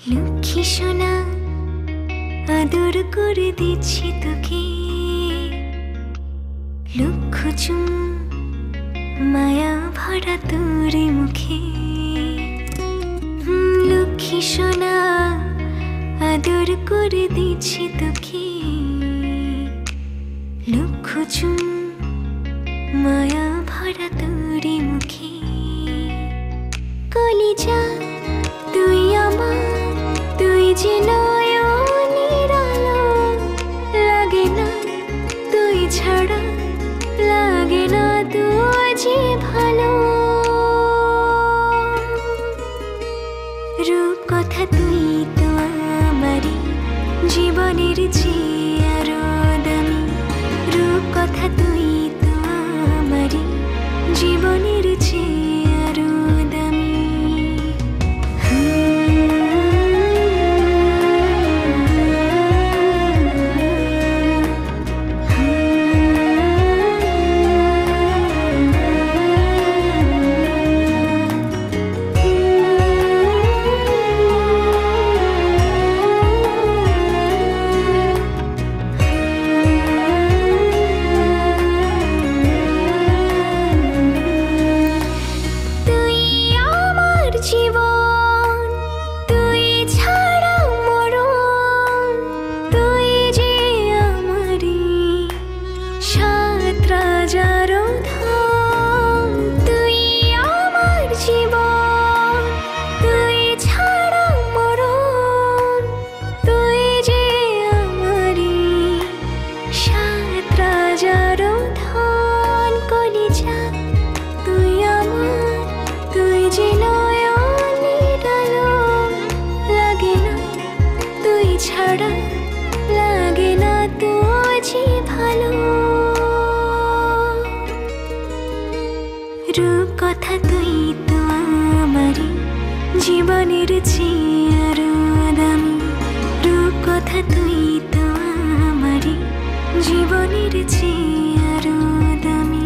লক্ষ্মী সোনা আদর করে দিচ্ছি তোকে, লক্ষ চুম মায়া ভরা তোর মুখে। লক্ষ্মী সোনা আদর করে দিচ্ছি তোকে, লক্ষ চুম মায়া ভরা তোর মুখে। কলিজা তুই আমার, তুই যে নয়নের আলো, লাগে না তুই ছাড়া, লাগে না তুই যে ভালো। রূপ কথা তুই তো আমারই জীবনের চেয়ে আরো দামি, রূপ কথা তুই তো আমারই জীবনের চেয়ে আরো দামি। রূপ কথা তুই তো আমারই জীবনের চেয়ে আরো দামি, রূপ কথা তুই তো আমারই জীবনের চেয়ে আরো দামি।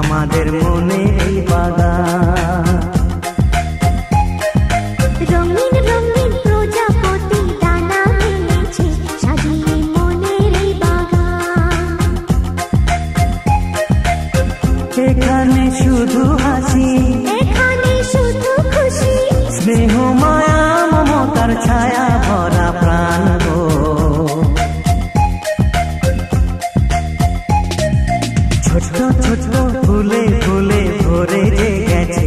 আমাদের মনে এই বাগান, রঙিন রঙিন প্রজাপতি ডানা মেলেছে, সাজিয়ে মনের এই বাগান। এখানে শুধু হাসি, এখানে শুধু খুশি, স্নেহ মায়া মমতার ছায়া ভরা প্রাণ গো। ছোট ছোট ফুলে ফুলে ভরে গেছে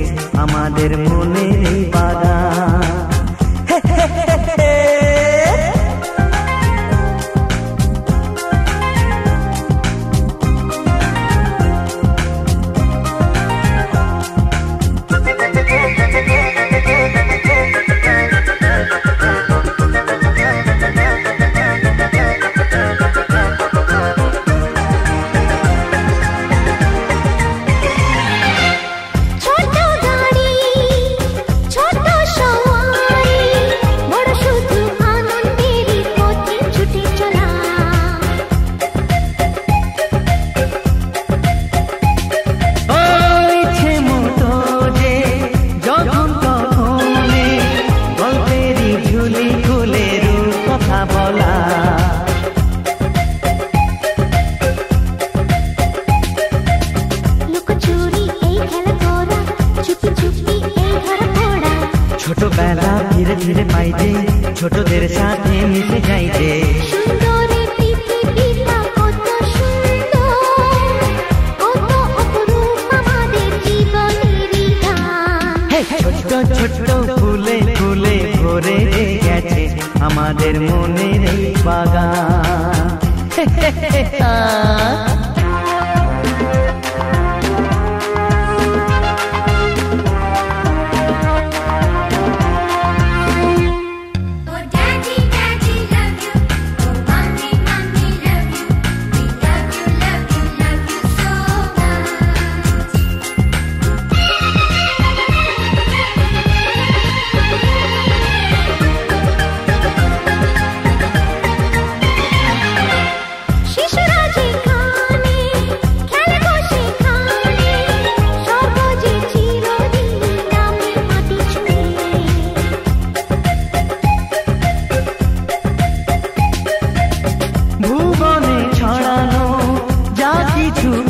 ধীরে ধীরে পাই যে ছোটদের সাথে মিশে যাই যে সুন্দরী পৃথিবীটা কত সুন্দর, কত অপরূপ আমাদের জীবনেরই গান। ছোট্ট ছোট্ট ফুলে ফুলে ভরে গেছে আমাদের মনের এই বাগান।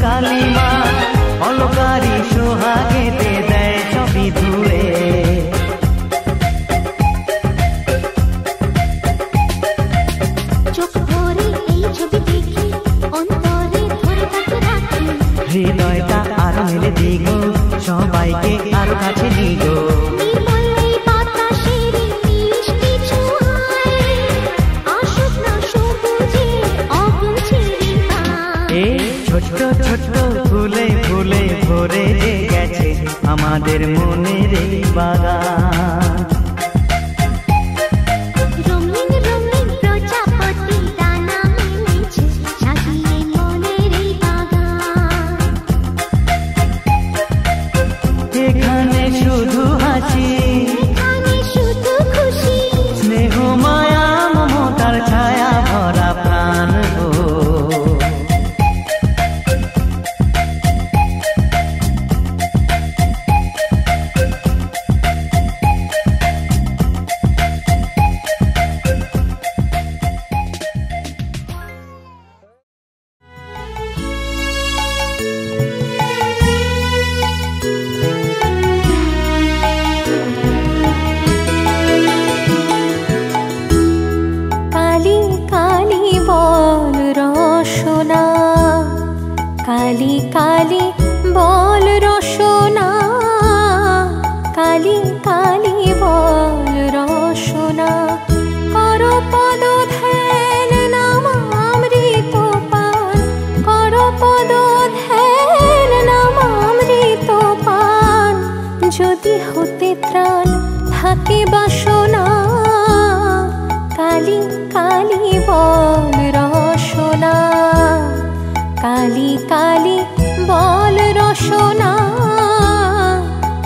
কালিমা অলকারি সোহাগেতে দেয় সবই ধুয়ে। চোখ ভরে এই ছবি দেখি, অন্তরে ধরে তাকে রাখি, হৃদয়টা আরো মেলে দিগো, সবাইকে আরো কাছে নিগো। নির্মল বাতাসের মিষ্টি ছোঁয়ায় আসুক না সবুজে অগুনছিরি গান। এই ছোট্ট ছোট্ট ফুলে ফুলে ভরে গেছে আমাদের মনের এই বাগান। রঙিন রঙিন প্রজাপতি ডানা মেলেছে, সাজিয়ে মনের এই বাগান। এখানে শুধু হাসি, এখানে শুধু খুশি, স্নেহ মায়া মমতার ছায়া ভরা প্রাণ গো। কালি কালি বল রসনা, কালি কালি বল রসনা, কালি কালি বল রসনা। কর পদ ধ্যান নাম অমৃত পান, কর পদ ধ্যান নাম অমৃত পান। যদি হতে ত্রাণ থাকে বাসনা, কালি কালি বল রসনা, কালি কালি বল রসনা,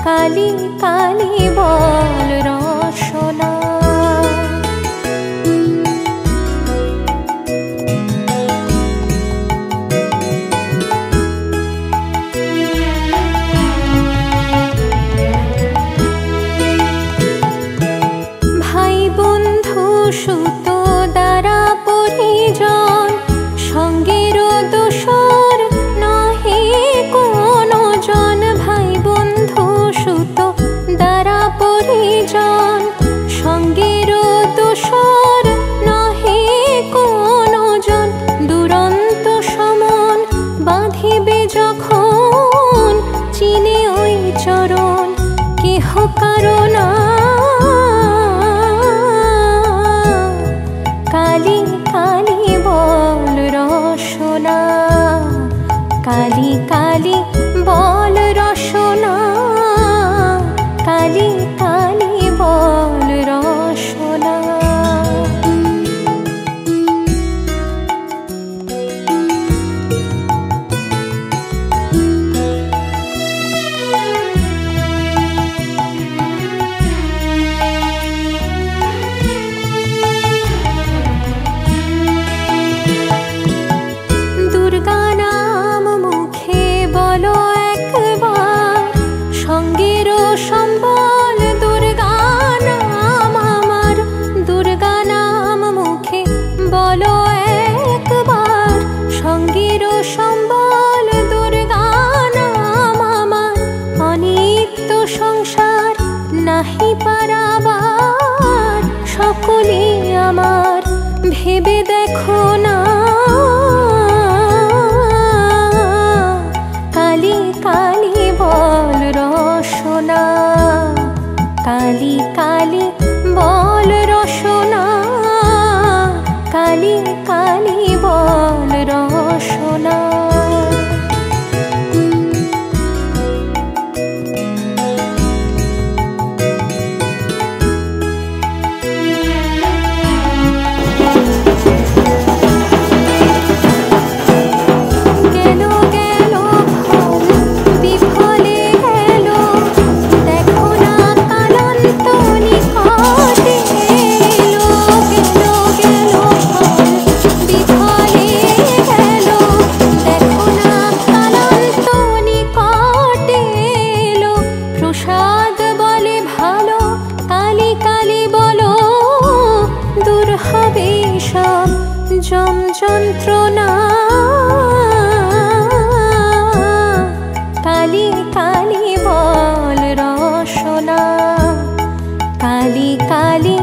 কালি কালি বল রসনা। ভাই বন্ধু সুত দ্বারা পরিজন, সঙ্গের দোসর নহে কোনো জন। ভাই বন্ধু সুত দ্বারা পরিজন, যন্ত্রণা কালি কালি বল রসনা কালি কালি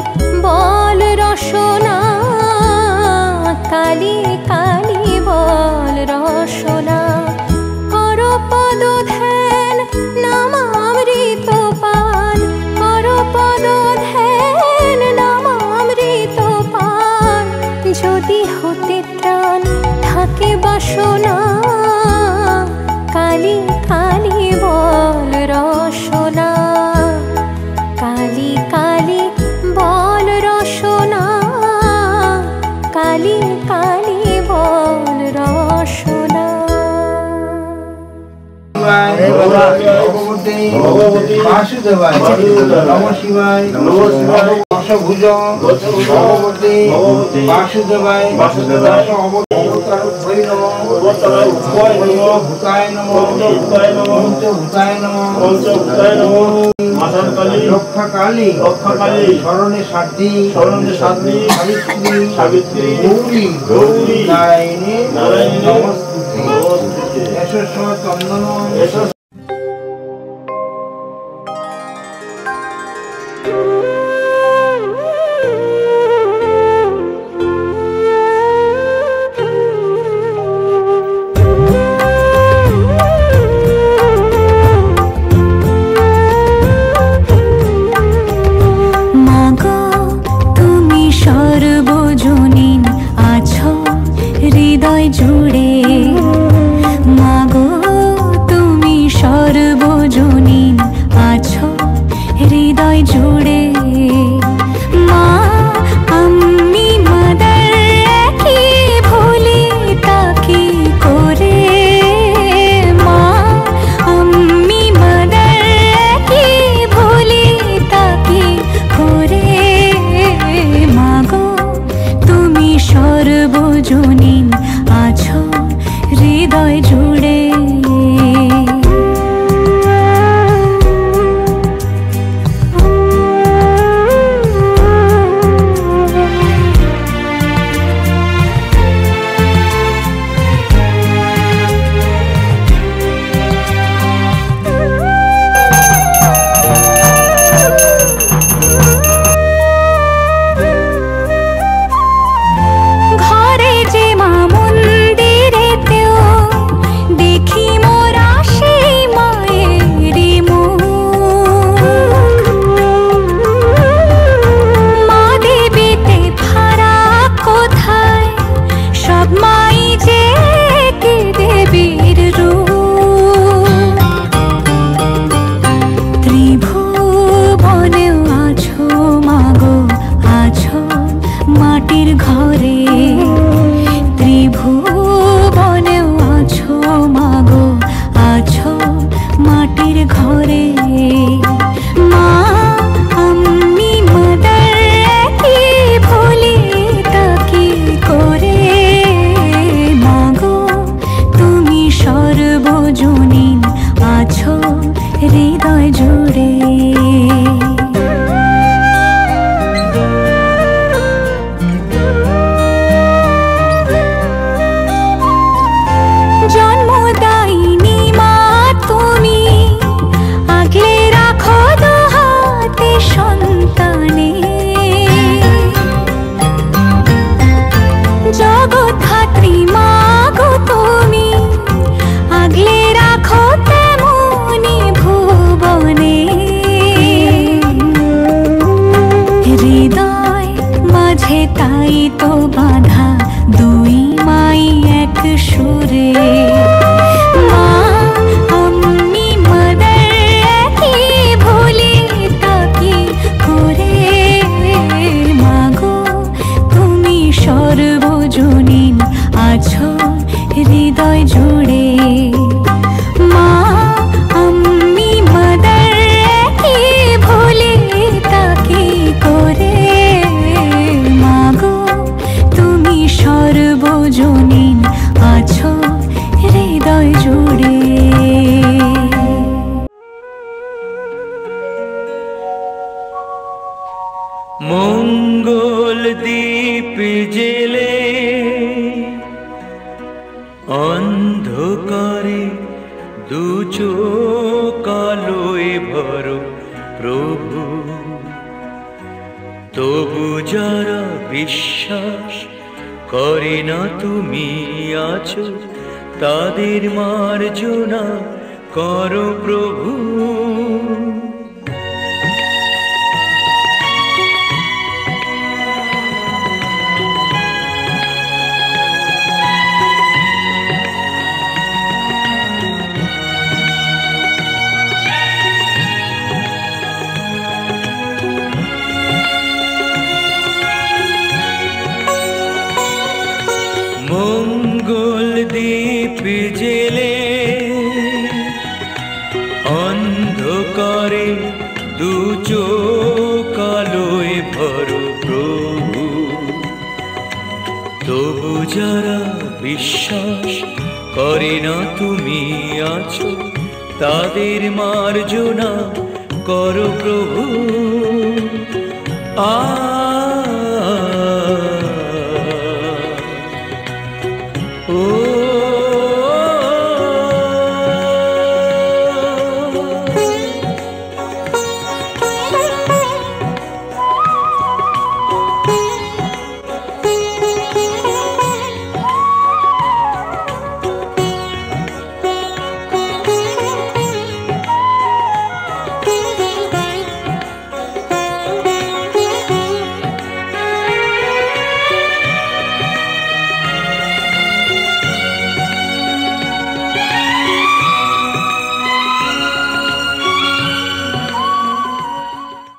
বল রসনা কালি কালি বল রসনা কর পদ ধ্যান নামামৃত পান কর পদ ধ্যান নামামৃত পান যদি হতে ত্রাণ থাকে বাসনা কালি কালি বল রসনা কালি কালি বল রসনা কালি কালি বল রসনা ভগবতী বাসুদেবায় নমঃ শিবায় দশভুজ ভগবতী বাসুদেবায় ভূতায় নমঃ পঞ্চভূতায় নমঃ রক্ষাকালী শরণে সাধ্যি সাবিত্রী গৌরী নারায়ণী নমস্তুতে যশস্ব চন্দন জুড়ে মাগো তুমি সর্বজনীন আছো হৃদয় জুড়ে মা আমি মাদার কি ভুলি তাকি করে মা আমি মাদার কি ভুলি তাকি করে মাগো তুমি সর্বজনীন আছো হৃদয় জুড়ে সর্বজনীন আছো চোখ আলোয় ভরো প্রভু। তবু যারা বিশ্বাস করে না তুমি আছো, তাদের মার্জনা করো প্রভু। মঙ্গল দীপ জেলে অন্ধকারে দু চোখ আলোয় ভরো প্রভু। তবু যারা বিশ্বাস করে না তুমি আছো, তাদের মার্জনা করো প্রভু। ও